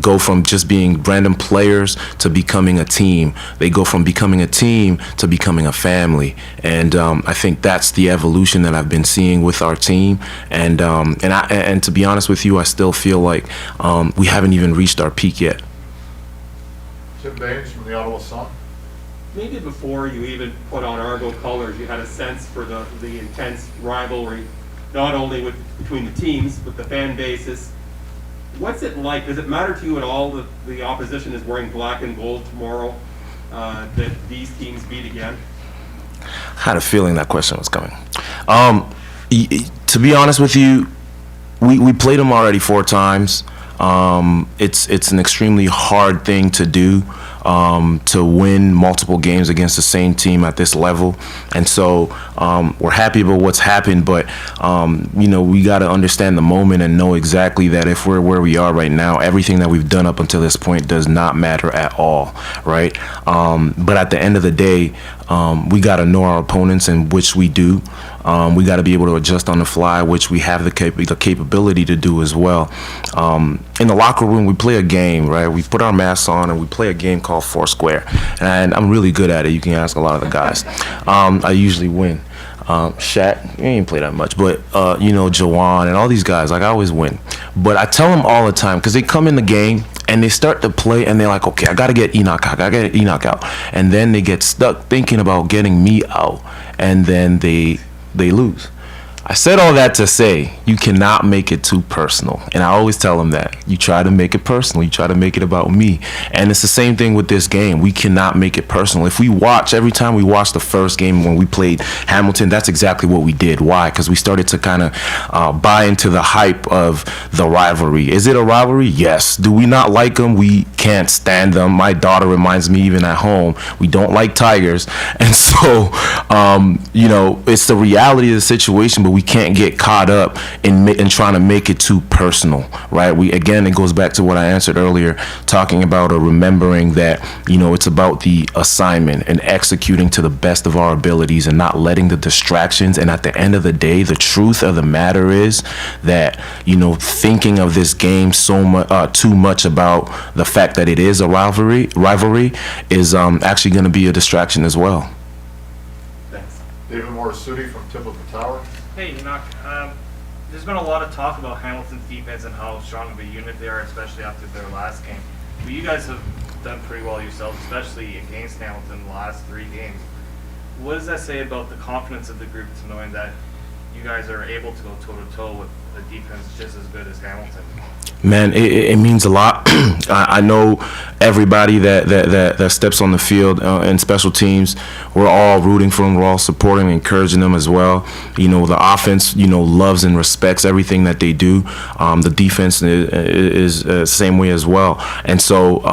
Speaker 12: go from just being random players to becoming a team. They go from becoming a team to becoming a family. And I think that's the evolution that I've been seeing with our team, and to be honest with you, I still feel like we haven't even reached our peak yet.
Speaker 1: Tim Baines from the Ottawa Sun.
Speaker 7: Maybe before you even put on Argo colors, you had a sense for the intense rivalry, not only between the teams, but the fan bases. What's it like? Does it matter to you at all that the opposition is wearing black and gold tomorrow, that these teams meet again?
Speaker 12: I had a feeling that question was coming. To be honest with you, we played them already 4 times. It's an extremely hard thing to do, to win multiple games against the same team at this level. And so we're happy about what's happened, but you know, we got to understand the moment and know exactly that if we're where we are right now, everything that we've done up until this point does not matter at all, right? But at the end of the day, we got to know our opponents, and which we do. We got to be able to adjust on the fly, which we have the capability to do as well. In the locker room, we play a game, right? We put our masks on and we play a game called Foursquare, and I'm really good at it. You can ask a lot of the guys. I usually win. Shaq, he ain't play that much, but you know, Jawan and all these guys, like, I always win. But I tell them all the time, because they come in the game and they start to play and they're like, okay, I gotta get Enoch out, and then they get stuck thinking about getting me out, and then they lose. I said all that to say you cannot make it too personal. And I always tell them that. You try to make it personal. You try to make it about me. And it's the same thing with this game. We cannot make it personal. If we watch, every time we watch the first game when we played Hamilton, that's exactly what we did. Why? Because we started to kind of buy into the hype of the rivalry. Is it a rivalry? Yes. Do we not like them? We can't stand them. My daughter reminds me, even at home, we don't like Tigers. And so, you know, it's the reality of the situation, but we can't get caught up in trying to make it too personal, right? It goes back to what I answered earlier, talking about remembering that, you know, it's about the assignment and executing to the best of our abilities and not letting the distractions. And at the end of the day, the truth of the matter is that, you know, thinking of this game so much, too much about the fact that it is a rivalry is actually going to be a distraction as well.
Speaker 7: Thanks.
Speaker 1: David Morisuti from Tip of the Tower.
Speaker 6: Hey, Enoch, there's been a lot of talk about Hamilton's defense and how strong of a unit they are, especially after their last game. But you guys have done pretty well yourselves, especially against Hamilton the last 3 games. What does that say about the confidence of the group to knowing that you guys are able to go toe-to-toe with a defense just as good as Hamilton?
Speaker 12: Man, it means a lot. I know everybody that steps on the field in special teams, we're all rooting for them. We're all supporting and encouraging them as well. You know, the offense, you know, loves and respects everything that they do. The defense is the same way as well. And so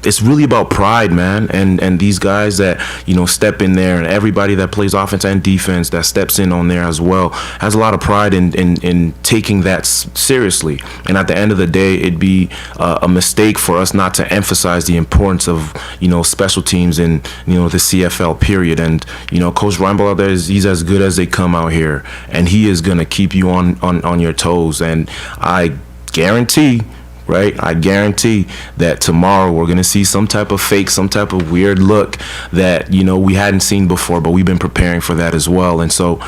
Speaker 12: it's really about pride, man. And these guys that, you know, step in there, and everybody that plays offense and defense that steps in on there as well has a lot of pride in taking that seriously. And at the end of the day, it'd be a mistake for us not to emphasize emphasize the importance of, you know, special teams in, you know, the CFL period. And, you know, Coach Reinbold out there, he's as good as they come out here, and he is going to keep you on your toes. And I guarantee, right, I guarantee that tomorrow we're going to see some type of fake, some type of weird look that, you know, we hadn't seen before, but we've been preparing for that as well. And so,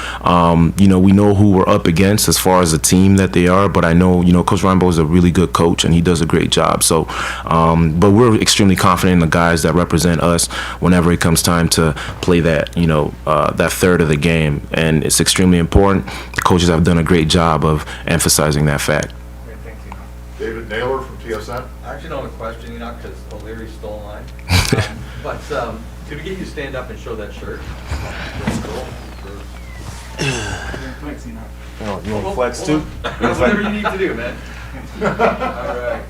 Speaker 12: you know, we know who we're up against as far as the team that they are, but I know, you know, Coach Reinbold is a really good coach, and he does a great job. So, but we're extremely confident in the guys that represent us whenever it comes time to play that, you know, that third of the game. And it's extremely important. The coaches have done a great job of emphasizing that fact.
Speaker 6: Great, thank you.
Speaker 1: David Naylor from TSN.
Speaker 5: I actually don't have a question, you know, because O'Leary stole mine. But could we get you to stand up and show that shirt?
Speaker 12: Oh, you want flex too?
Speaker 5: Whatever you need to do, man. All right.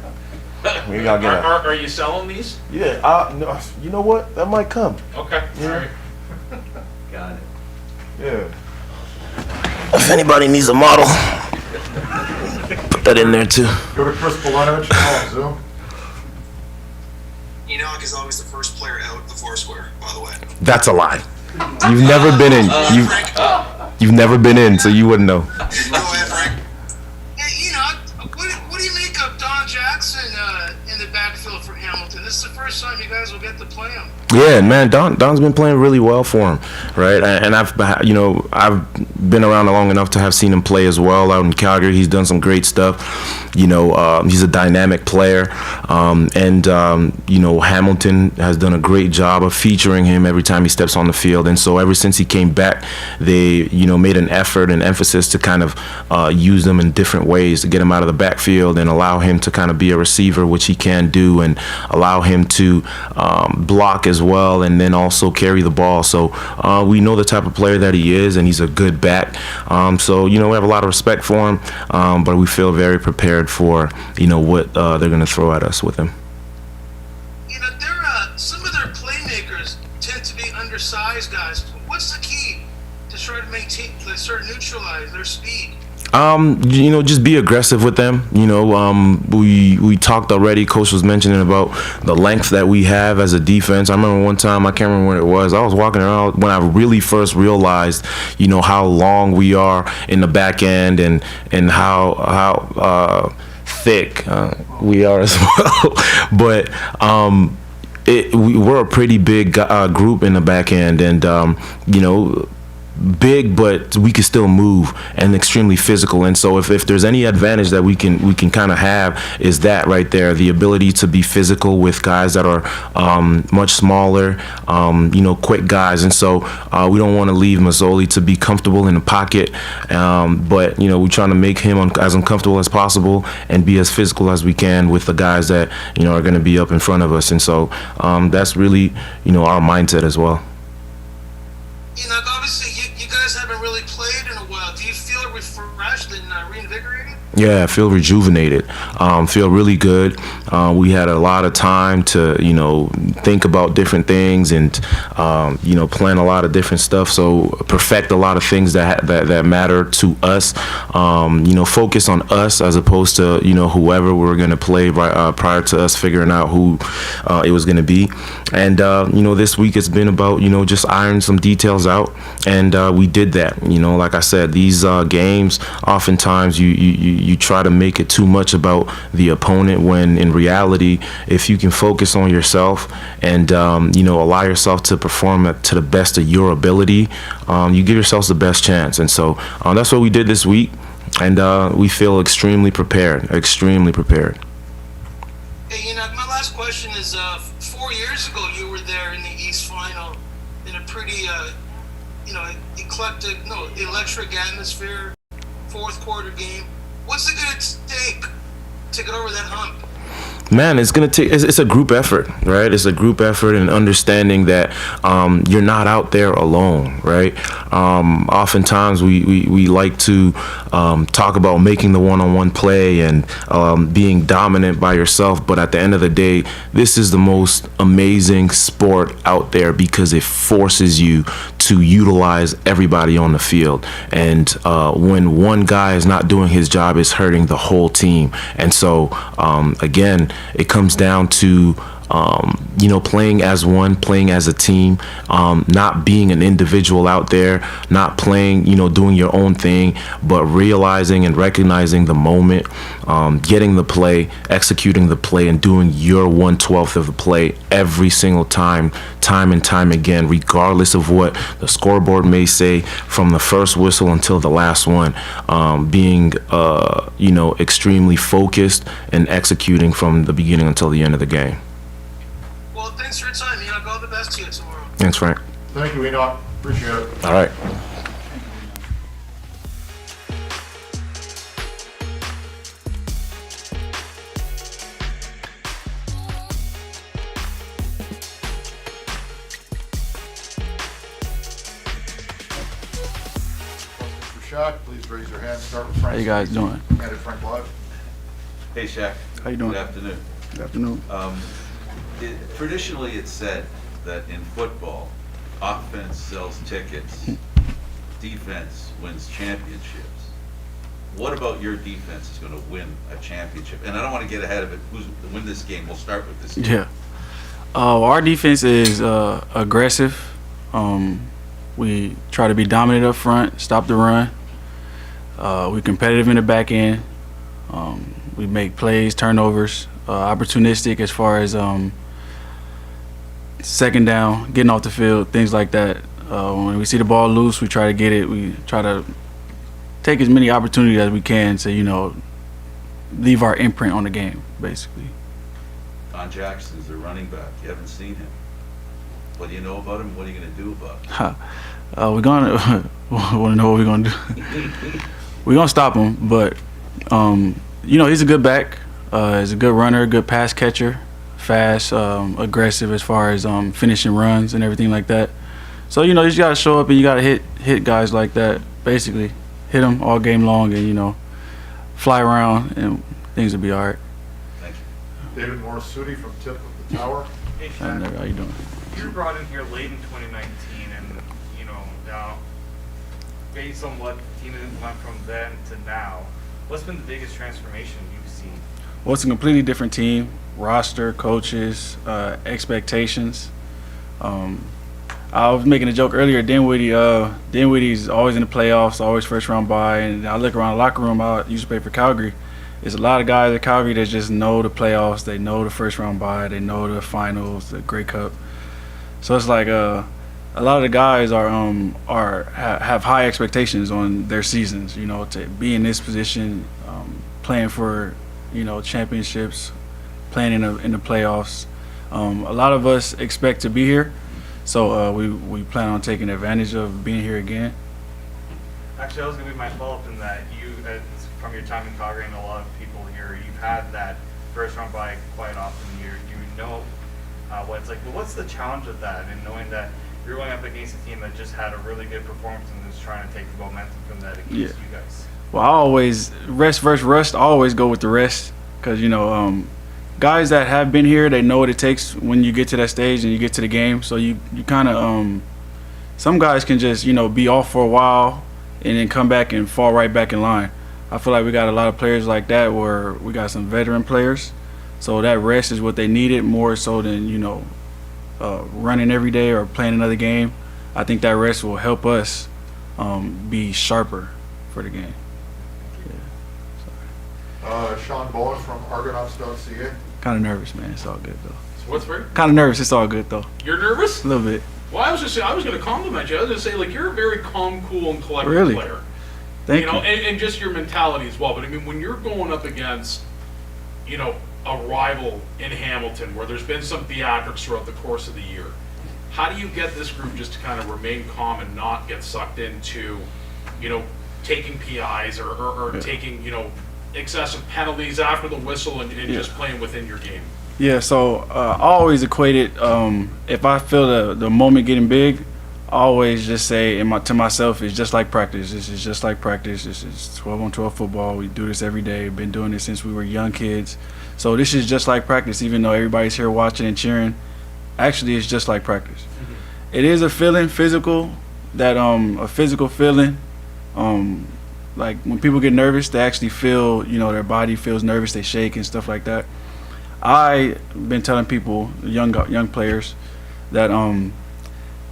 Speaker 12: We gotta get a,
Speaker 4: Are you selling these?
Speaker 12: yeah, no, you know what? That might come.
Speaker 4: Okay, all right.
Speaker 5: Got it.
Speaker 12: Yeah. If anybody needs a model, put that in there too.
Speaker 1: Go to Chris Polenich on Zoom.
Speaker 9: Enoch is always the first player out of Foursquare, by the way.
Speaker 12: That's a lie. You've never been in. You've never been in, so you wouldn't know.
Speaker 9: Go ahead, Frank. Hey, Enoch, what do you make of Don Jackson in the backfield for Hamilton? This is the first time you guys will get to play him.
Speaker 12: Yeah, man, Don's been playing really well for him, right? And I've been around long enough to have seen him play as well out in Calgary. He's done some great stuff. You know, he's a dynamic player, and you know, Hamilton has done a great job of featuring him every time he steps on the field. And so ever since he came back, they, you know, made an effort and emphasis to kind of use him in different ways to get him out of the backfield and allow him to kind of be a receiver, which he can do, and allow him to block as well, and then also carry the ball. So we know the type of player that he is, and he's a good back. So, you know, we have a lot of respect for him, but we feel very prepared for, you know, what they're going to throw at us with him.
Speaker 9: You know, some of their playmakers tend to be undersized guys. What's the key to try to maintain, to sort of neutralize their speed?
Speaker 12: You know, just be aggressive with them. You know, we talked already. Coach was mentioning about the length that we have as a defense. I remember one time, I can't remember when it was, I was walking around when I really first realized, you know, how long we are in the back end, and how thick we are as well. But we're a pretty big group in the back end, and you know, big, but we can still move, and extremely physical. And so if there's any advantage that we can kind of have, is that right there, the ability to be physical with guys that are much smaller, you know, quick guys. And so we don't want to leave Mazzoli to be comfortable in the pocket, but, you know, we're trying to make him as uncomfortable as possible and be as physical as we can with the guys that, you know, are going to be up in front of us. And so that's really, you know, our mindset as well.
Speaker 9: You know, obviously, you guys haven't really played in a while. Do you feel refreshed and reinvigorated?
Speaker 12: Yeah, I feel rejuvenated. Feel really good. We had a lot of time to, you know, think about different things, and you know, plan a lot of different stuff. So perfect a lot of things that matter to us. You know, focus on us as opposed to, you know, whoever we were going to play prior to us figuring out who it was going to be. And you know, this week it's been about, you know, just iron some details out, and we did that. You know, like I said, these games, oftentimes you try to make it too much about the opponent, when in reality, if you can focus on yourself and you know, allow yourself to perform to the best of your ability, you give yourselves the best chance. And so that's what we did this week, and we feel extremely prepared.
Speaker 9: Hey, you know, my last question is, 4 years ago you were there in the East Final in a pretty, you know, electric atmosphere, fourth quarter game. What's it going to take to get over that hump?
Speaker 12: Man, it's gonna take. It's a group effort, right? It's a group effort, and understanding that you're not out there alone, right? Oftentimes we like to talk about making the one-on-one play and being dominant by yourself, but at the end of the day, this is the most amazing sport out there because it forces you to utilize everybody on the field. And when one guy is not doing his job, it's hurting the whole team. And so again, it comes down to playing as one, playing as a team, not being an individual out there, not playing, doing your own thing, but realizing and recognizing the moment, getting the play, executing the play, and doing your 1/12 of the play every single time and time again, regardless of what the scoreboard may say, from the first whistle until the last one, being, extremely focused and executing from the beginning until the end of the game.
Speaker 9: Well, thanks for your time, Enoch. All the best to you tomorrow.
Speaker 12: Thanks, Frank.
Speaker 1: Thank you, Enoch. Appreciate it.
Speaker 12: All right.
Speaker 1: For Shaq, please raise your hand. Start with Frank.
Speaker 13: How you guys doing?
Speaker 1: Handed Frank live.
Speaker 2: Hey, Shaq.
Speaker 13: How you doing?
Speaker 2: Good afternoon.
Speaker 13: Good afternoon.
Speaker 2: Traditionally, it's said that in football, offense sells tickets, defense wins championships. What about your defense is going to win a championship? And I don't want to get ahead of it. Who's going to win this game? We'll start with this game.
Speaker 13: Yeah. Our defense is aggressive. We try to be dominant up front, stop the run. We're competitive in the back end. We make plays, turnovers, opportunistic as far as second down, getting off the field, things like that. When we see the ball loose, we try to get it. We try to take as many opportunities as we can to, leave our imprint on the game, basically.
Speaker 2: Don Jackson's the running back. You haven't seen him. What do you know about him? What are you going to do about him?
Speaker 13: We're gonna want to know what we're gonna do. We're gonna stop him, but he's a good back. He's a good runner, good pass catcher, fast, aggressive as far as finishing runs and everything like that. So you just gotta show up and you gotta hit guys like that. Basically, hit them all game long and fly around and things will be all right.
Speaker 2: Thank you.
Speaker 1: David Morisuti from Tip of the Tower.
Speaker 6: Hey,
Speaker 13: How
Speaker 6: Shaq,
Speaker 13: you doing?
Speaker 6: you were brought in here late in 2019, and now based on what the team has went from then to now, what's been the biggest transformation you've seen?
Speaker 13: Well, it's a completely different team, roster, coaches, expectations. I was making a joke earlier. Dinwiddie's always in the playoffs, always first round bye. And I look around the locker room. I used to play for Calgary. There's a lot of guys at Calgary that just know the playoffs. They know the first round bye. They know the finals, the Grey Cup. So it's like a lot of the guys have high expectations on their seasons. To be in this position, playing for championships, playing in the playoffs. A lot of us expect to be here, so we plan on taking advantage of being here again.
Speaker 6: Actually, that was going to be my follow-up in that from your time in Calgary and a lot of people here, you've had that first round bye quite often. You know what it's like. But what's the challenge of that, and knowing that you're going up against a team that just had a really good performance and is trying to take the momentum from that against you guys?
Speaker 13: Well, I always rest versus rust. I always go with the rest because guys that have been here, they know what it takes when you get to that stage and you get to the game. So you kind of some guys can just be off for a while and then come back and fall right back in line. I feel like we got a lot of players like that where we got some veteran players. So that rest is what they needed more so than running every day or playing another game. I think that rest will help us be sharper for the game.
Speaker 1: Sean Bowen from Argonauts.ca.
Speaker 13: Kind of nervous, man. It's all good though.
Speaker 4: What's for?
Speaker 13: Kind of nervous. It's all good though.
Speaker 4: You're nervous?
Speaker 13: A little bit.
Speaker 4: Well, I was going to compliment you. I was going to say, you're a very calm, cool, and collected
Speaker 13: Really?
Speaker 4: player.
Speaker 13: Thank you.
Speaker 4: And just your mentality as well. But I mean, when you're going up against, a rival in Hamilton, where there's been some theatrics throughout the course of the year, how do you get this group just to kind of remain calm and not get sucked into, taking PIs or taking, excessive penalties after the whistle and just playing within your game?
Speaker 13: Yeah, so I always equate it, if I feel the moment getting big, I always just say to myself, it's just like practice. This is just like practice. This is 12-on-12 football. We do this every day. Been doing this since we were young kids. So this is just like practice, even though everybody's here watching and cheering. Actually, it's just like practice. Mm-hmm. It is a feeling, physical feeling. Like when people get nervous, they actually feel, their body feels nervous. They shake and stuff like that. I've been telling people, young players, that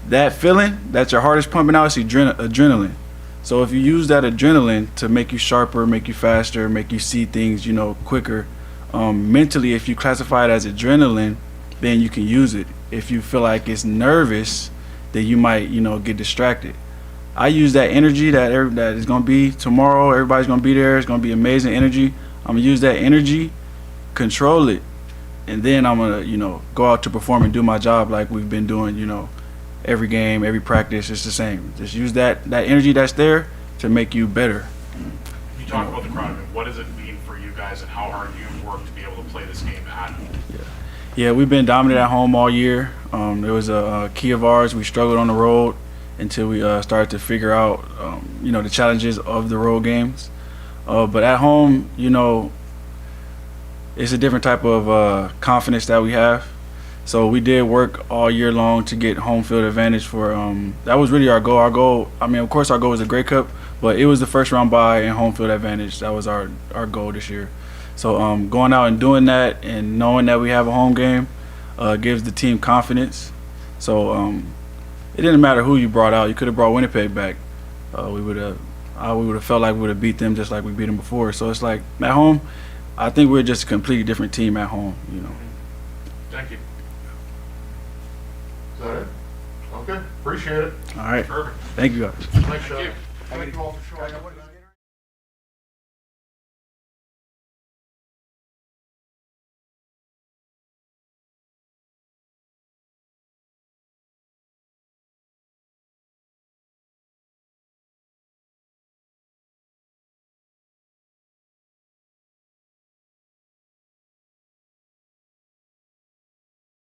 Speaker 13: that feeling that your heart is pumping out is adrenaline. So if you use that adrenaline to make you sharper, make you faster, make you see things, quicker, mentally, if you classify it as adrenaline, then you can use it. If you feel like it's nervous, then you might, get distracted. I use that energy that is going to be tomorrow. Everybody's going to be there. It's going to be amazing energy. I'm going to use that energy, control it, and then I'm going to, go out to perform and do my job like we've been doing, every game, every practice. It's the same. Just use that energy that's there to make you better.
Speaker 4: You talk about the crowd. What does it mean for you guys and how hard you've worked to be able to play this game at home?
Speaker 13: Yeah, we've been dominant at home all year. It was a key of ours. We struggled on the road until we started to figure out, the challenges of the road games. But at home, it's a different type of confidence that we have. So we did work all year long to get home field advantage for, that was really our goal. Of course our goal was the Grey Cup, but it was the first round bye and home field advantage. That was our goal this year. So going out and doing that and knowing that we have a home game gives the team confidence. So it didn't matter who you brought out. You could have brought Winnipeg back. We would have felt like we would have beat them just like we beat them before. So it's like at home, I think we're just a completely different team at home.
Speaker 4: Thank you.
Speaker 1: Is that it? Okay, appreciate it.
Speaker 13: All right.
Speaker 4: Perfect.
Speaker 13: Thank you guys.
Speaker 1: Thanks, Shaq.
Speaker 4: you.
Speaker 1: Thank you all for showing up.